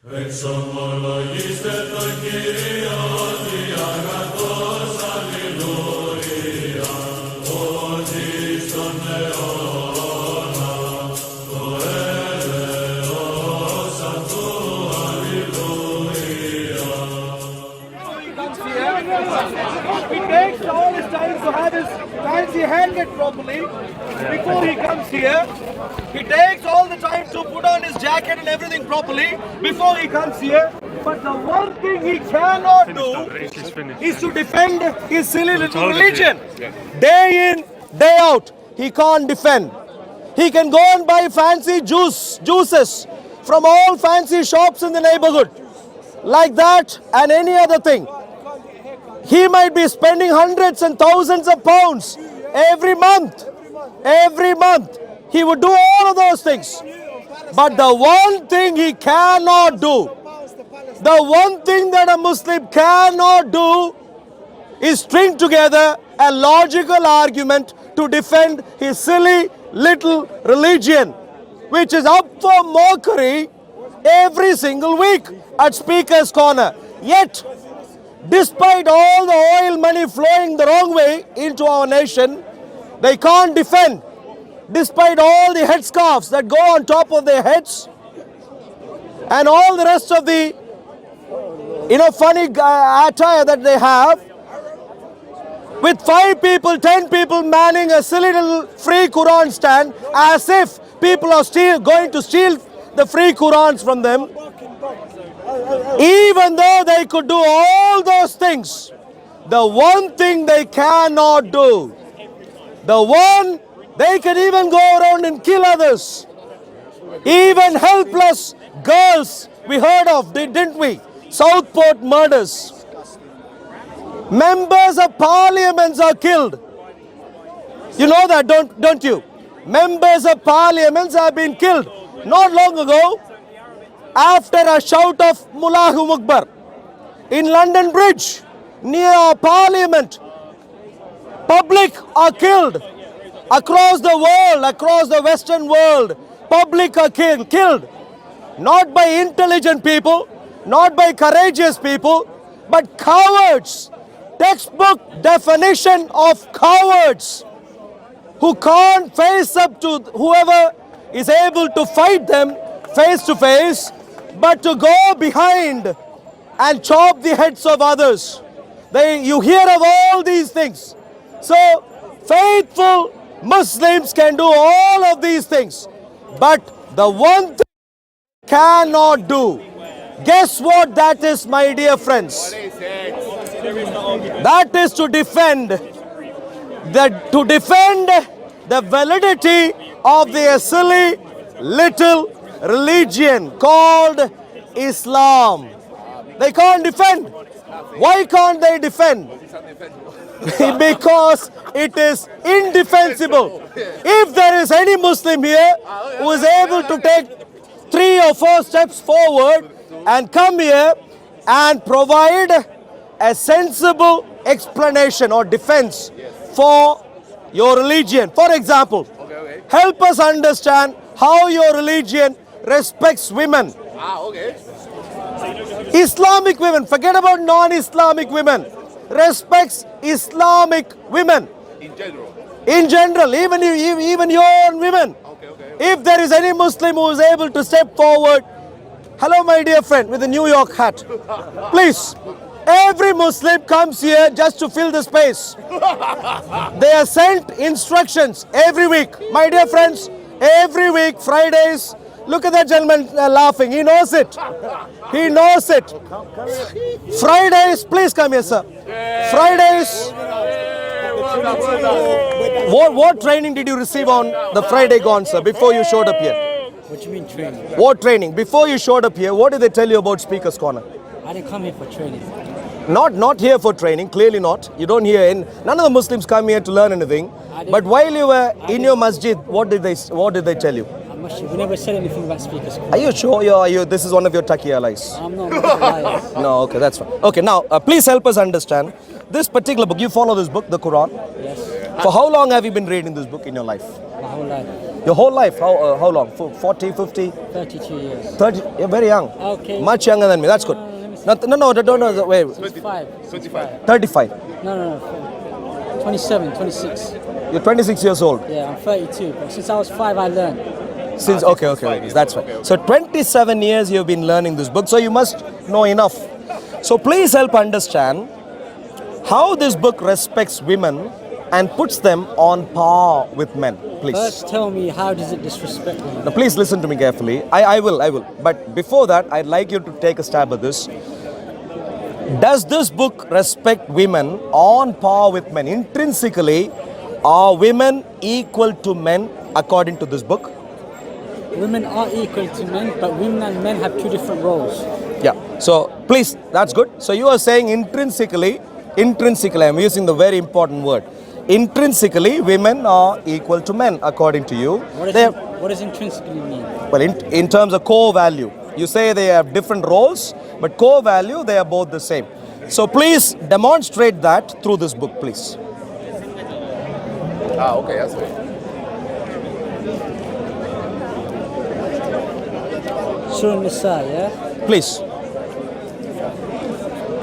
He takes all his time to have his fancy haircut properly before he comes here. He takes all the time to put on his jacket and everything properly before he comes here. But the one thing he cannot do is to defend his silly little religion. Day in, day out, he can't defend. He can go and buy fancy juices from all fancy shops in the neighborhood. Like that and any other thing. He might be spending hundreds and thousands of pounds every month. Every month. He would do all of those things. But the one thing he cannot do, the one thing that a Muslim cannot do is string together a logical argument to defend his silly little religion, which is up for mockery every single week at Speaker's Corner. Yet, despite all the oil money flowing the wrong way into our nation, they can't defend. Despite all the headscarves that go on top of their heads and all the rest of the funny attire that they have, with 5 people, 10 people manning a silly little free Quran stand as if people are going to steal the free Qurans from them. Even though they could do all those things, the one thing they cannot do, they can even go around and kill others. Even helpless girls we heard of, didn't we? Southport murders. Members of parliaments are killed. You know that, don't you? Members of parliaments have been killed. Not long ago, after a shout of Mullahu Mukbar in London Bridge, near our parliament, public are killed. Across the world, across the Western world, public are killed. Not by intelligent people, not by courageous people, but cowards. Textbook definition of cowards who can't face up to whoever is able to fight them face to face, but to go behind and chop the heads of others. You hear of all these things. So, faithful Muslims can do all of these things. But the one thing cannot do. Guess what that is, my dear friends? That is to defend the validity of the silly little religion called Islam. They can't defend. Why can't they defend? Because it is indefensible. If there is any Muslim here who is able to take 3 or 4 steps forward and come here and provide a sensible explanation or defense for your religion. For example, help us understand how your religion respects women. Islamic women, forget about non-Islamic women, respects Islamic women. In general, even your own women. If there is any Muslim who is able to step forward, hello my dear friend with the New York hat, please. Every Muslim comes here just to fill the space. They are sent instructions every week. My dear friends, every week, Fridays, look at that gentleman laughing. He knows it. He knows it. Fridays, please come here, sir. Fridays. What training did you receive on the Friday gone, sir, before you showed up here? What do you mean training? What training? Before you showed up here, what did they tell you about Speaker's Corner? I didn't come here for training. Not here for training, clearly not. You don't hear none of the Muslims come here to learn anything. But while you were in your masjid, what did they tell you? We never said anything about Speaker's Corner. Are you sure this is one of your taqiyya lies? I'm not a liar. No, okay, that's fine. Okay, now please help us understand this particular book. You follow this book, the Quran? Yes. For how long have you been reading this book in your life? My whole life. Your whole life? How long? 40, 50, 32 years. 30? You're very young. Okay. Much younger than me. That's good. let me see. No, wait. 25. 35. No. 27, 26. You're 26 years old. Yeah, I'm 32. But since I was 5, I learned. Since okay, that's fine. So 27 years you've been learning this book, so you must know enough. So please help understand how this book respects women and puts them on par with men. Please. First, tell me, how does it disrespect women? Now please listen to me carefully. I will. But before that, I'd like you to take a stab at this. Does this book respect women on par with men? Intrinsically, are women equal to men according to this book? Women are equal to men, but women and men have two different roles. Yeah. So please, that's good. So you are saying intrinsically, I'm using the very important word. Intrinsically, women are equal to men according to you. What does intrinsically mean? Well, in terms of core value, you say they have different roles, but core value, they are both the same. So please demonstrate that through this book, please. Okay, that's it. Surah Nisa, yeah? Please. In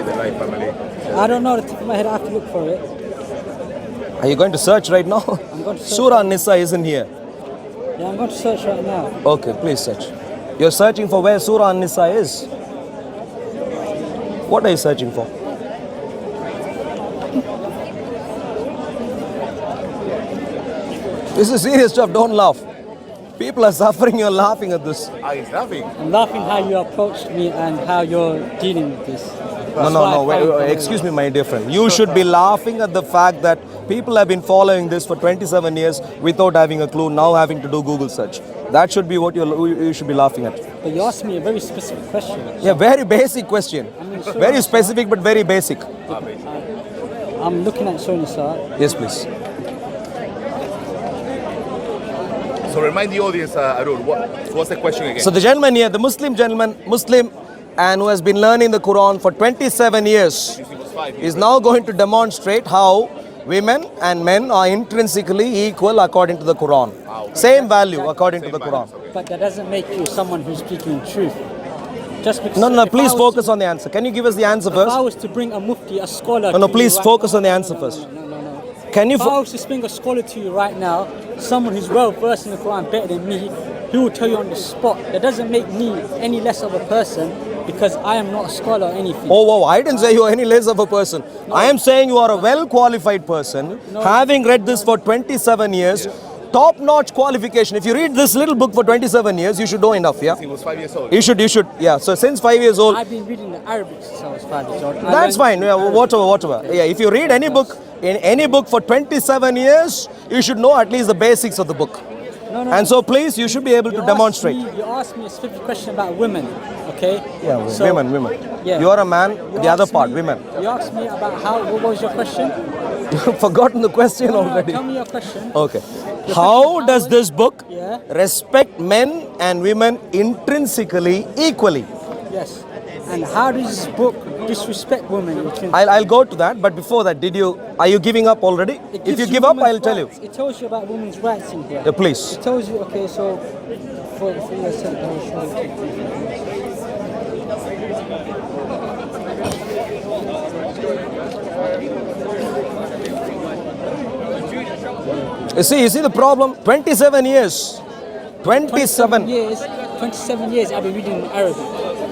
the life family. I don't know the tip of my head, I have to look for it. Are you going to search right now? I'm going to search. Surah Nisa isn't here. Yeah, I'm going to search right now. Okay, please search. You're searching for where Surah Nisa is. What are you searching for? This is serious stuff, don't laugh. People are suffering, you're laughing at this. He's laughing. I'm laughing how you approached me and how you're dealing with this. No, wait, excuse me, my dear friend. You should be laughing at the fact that people have been following this for 27 years without having a clue, now having to do Google search. That should be what you should be laughing at. But you asked me a very specific question. Yeah, very basic question. Surah Very Nisa. specific but very basic. I'm looking at Surah Nisa. Yes, please. So remind the audience, Arun, what's the question again? So the gentleman here, the Muslim gentleman, and who has been learning the Quran for 27 years, is now going to demonstrate how women and men are intrinsically equal according to the Quran. Same value according to the Quran. But that doesn't make you someone who's speaking truth. Just because No, if I please was focus on the answer. Can you give us the answer If I first? was to bring a mufti, a scholar No, to please you right focus now- on the answer first. No. Can you... If I was to bring a scholar to you right now, someone who's well versed in the Quran better than me, he will tell you on the spot. That doesn't make me any less of a person because I am not a scholar or anything. Oh, I didn't say you are any less of a person. I am saying you are a well-qualified person, having read this for 27 years, top-notch qualification. If you read this little book for 27 years, you should know enough, yeah? He was 5 years old. You should, yeah. So since 5 years old, I've been reading the Arabic since I was 5 years old. that's fine, yeah, whatever. Yeah, if you read any book, in any book for 27 years, you should know at least the basics of the book. No. And so please, you should be able to demonstrate. You asked me a specific question about women, okay? Yeah, So- women. Yeah. You are a man, You the other asked part, me- women. You asked me about what was your question? You've forgotten the question No, already. tell me your question. Okay. How does this book Yeah. respect men and women intrinsically equally? Yes. And how does this book disrespect women? I'll go to that, but before that, are you giving up already? It If gives you give up, women's I'll tell you. rights. It tells you about women's rights in here. Yeah, please. It tells you, okay, so for your sake, I will show it. You see the problem? 27 years. 27. 27 years I've been reading Arabic.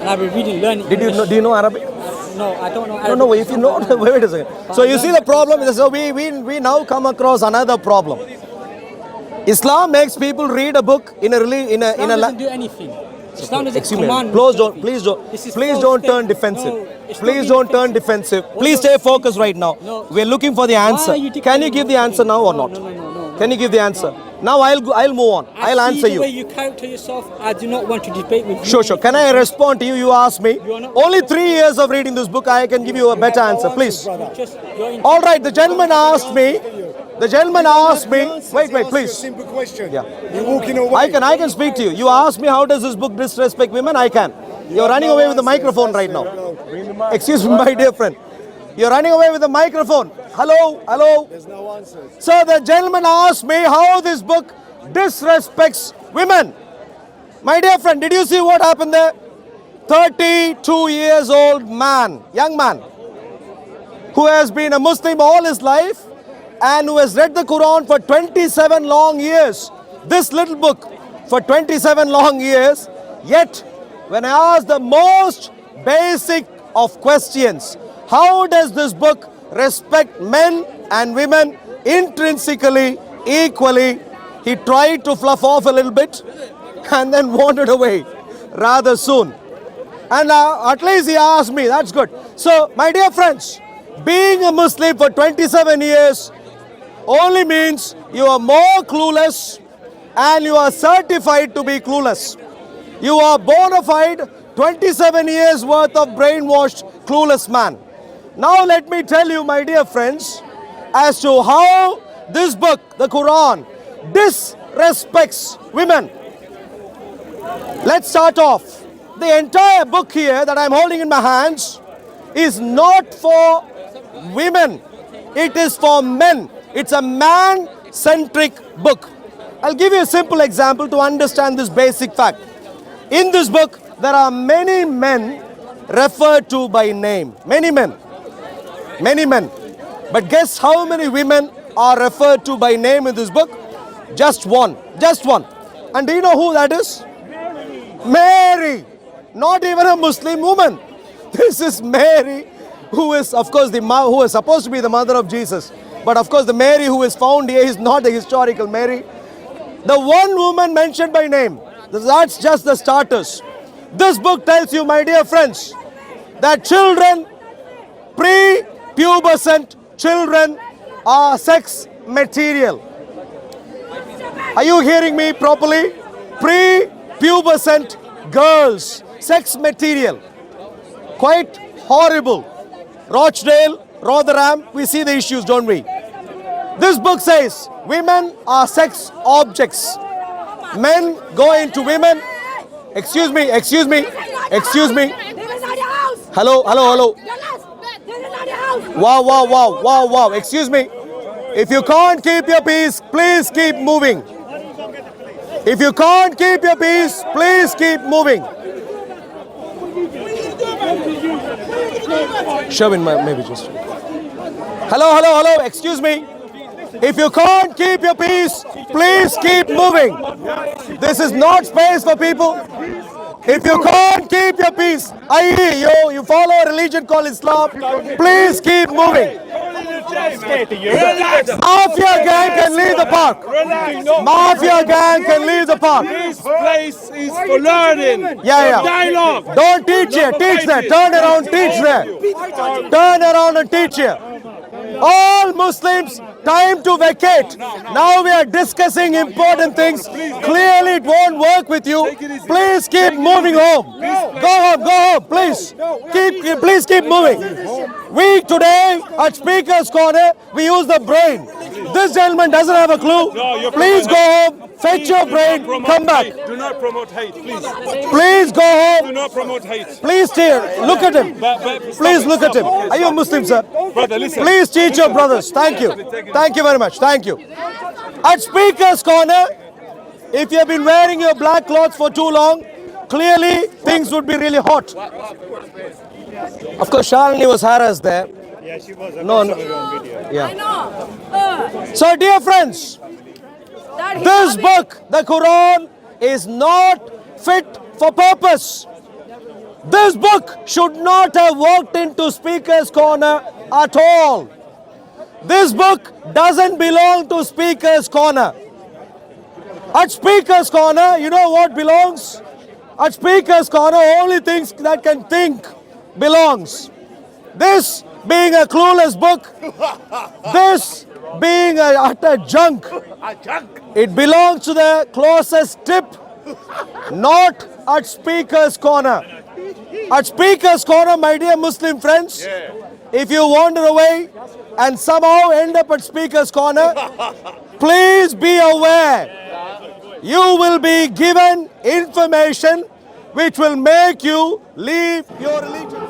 And I've been learning English. Do you know Arabic? No, I don't know Arabic. No, if you know, wait a second. So you see the problem, so we now come across another problem. Islam makes people read a book in a Islam doesn't do anything. Islam doesn't Excuse me. command Please This is don't turn false defensive. No, it's not Please being don't turn defensive. Please stay focused right now. No. We're looking for the answer. Why are you Can you dictating give the what answer to do? now or No, not? no. Can you give the answer? Now I'll move on. I'll I answer see the way you. you character yourself. I do not want to debate with you. Sure. Can I respond to you? You asked me. You are not- Only 3 years of reading this book, I can give you a better answer. Please. You're in- All right. The gentleman asked me. Wait, please. Simple question. Yeah. You're walking away. I can speak to you. You asked me how does this book disrespect women? I can. You're running away with the microphone right now. Excuse me, my dear friend. You're running away with the microphone. Hello. There's no answers. So the gentleman asked me how this book disrespects women. My dear friend, did you see what happened there? 32 years old man, young man, who has been a Muslim all his life and who has read the Quran for 27 long years. This little book for 27 long years. Yet, when I ask the most basic of questions, how does this book respect men and women intrinsically, equally? He tried to fluff off a little bit and then wandered away rather soon. And at least he asked me, that's good. So, my dear friends, being a Muslim for 27 years only means you are more clueless and you are certified to be clueless. You are bona fide 27 years worth of brainwashed, clueless man. Now let me tell you, my dear friends, as to how this book, the Quran, disrespects women. Let's start off. The entire book here that I'm holding in my hands is not for women. It is for men. It's a man-centric book. I'll give you a simple example to understand this basic fact. In this book, there are many men referred to by name. Many men. Many men. But guess how many women are referred to by name in this book? Just one. Just one. And do you know who that is? Mary. Not even a Muslim woman. This is Mary, who is, of course, who is supposed to be the mother of Jesus. But of course, the Mary who is found here is not the historical Mary. The one woman mentioned by name. That's just the starters. This book tells you, my dear friends, that children, pre-pubescent children, are sex material. Are you hearing me properly? Pre-pubescent girls, sex material. Quite horrible. Rochdale, Rotherham, we see the issues, don't we? This book says women are sex objects. Men go into women. Excuse me. Hello. Wow. Excuse me. If you can't keep your peace, please keep moving. If you can't keep your peace, please keep moving. Sherwin, maybe just. Hello. Excuse me. If you can't keep your peace, please keep moving. This is not space for people. If you can't keep your peace, i.e. you follow a religion called Islam, please keep moving. Mafia gang can leave the park. Mafia gang can leave the park. This place is for learning. Yeah. Dialogue. Don't teach here. Teach there. Turn around. Teach there. Turn around and teach here. All Muslims, time to vacate. Now we are discussing important things. Clearly it won't work with you. Please keep moving home. Go home, please. Please keep moving. We today at Speaker's Corner, we use the brain. This gentleman doesn't have a clue. Please go home, fetch your brain, come back. Do not promote hate, please. Please go home. Do not promote hate. Please look at him. Please look at him. Are you a Muslim, sir? Brother, listen. Please teach your brothers. Thank you. Thank you very much. Thank you. At Speaker's Corner, if you have been wearing your black clothes for too long, clearly things would be really hot. Of course, Shalini was harassed there. Yeah, she was. No. Yeah. I know. So, dear friends, this book, the Quran, is not fit for purpose. This book should not have walked into Speaker's Corner at all. This book doesn't belong to Speaker's Corner. At Speaker's Corner, you know what belongs? At Speaker's Corner, only things that can think belongs. This being a clueless book, this being a utter junk, it belongs to the closest tip, not at Speaker's Corner. At Speaker's Corner, my dear Muslim friends, if you wander away and somehow end up at Speaker's Corner, please be aware, you will be given information which will make you leave your religion.